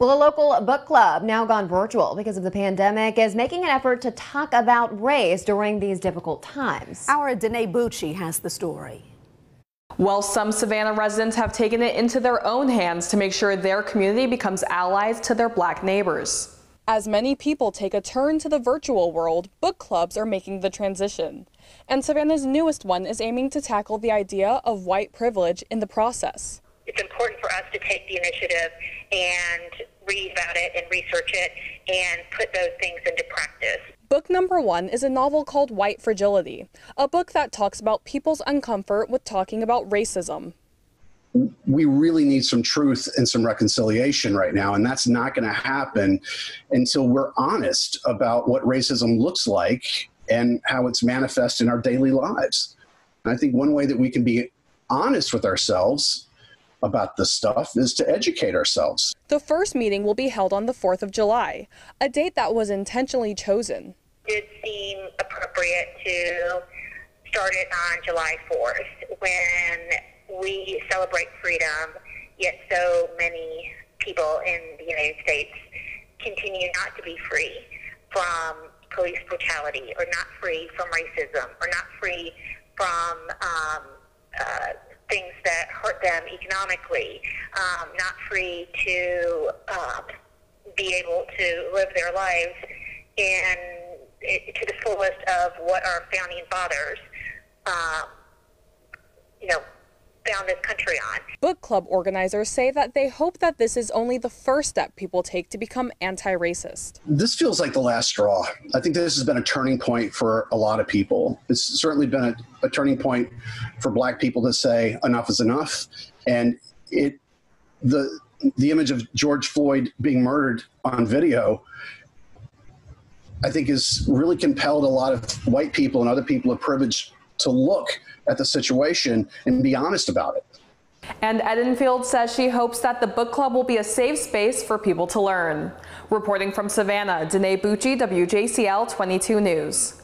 Well, a local book club, now gone virtual because of the pandemic, is making an effort to talk about race during these difficult times. Our Danae Bucci has the story. Well, some Savannah residents have taken it into their own hands to make sure their community becomes allies to their black neighbors. As many people take a turn to the virtual world, book clubs are making the transition. And Savannah's newest one is aiming to tackle the idea of white privilege in the process. It's important for us to take the initiative and read about it and research it and put those things into practice. Book number 1 is a novel called White Fragility, a book that talks about people's uncomfort with talking about racism. We really need some truth and some reconciliation right now, and that's not going to happen until we're honest about what racism looks like and how it's manifest in our daily lives. And I think one way that we can be honest with ourselves about this stuff is to educate ourselves. The first meeting will be held on the 4th of July, a date that was intentionally chosen. It seemed appropriate to start it on July 4th when we celebrate freedom, yet so many people in the United States continue not to be free from police brutality, or not free from racism, or not free from things that hurt them economically, not free to be able to live their lives to the fullest of what our founding fathers, found this country on. Book club organizers say that they hope that this is only the first step people take to become anti-racist. This feels like the last straw. I think this has been a turning point for a lot of people. It's certainly been a turning point for black people to say enough is enough. And the image of George Floyd being murdered on video, I think, has really compelled a lot of white people and other people of privilege to look at the situation and be honest about it. And Edenfield says she hopes that the book club will be a safe space for people to learn. Reporting from Savannah, Danae Bucci, WJCL 22 News.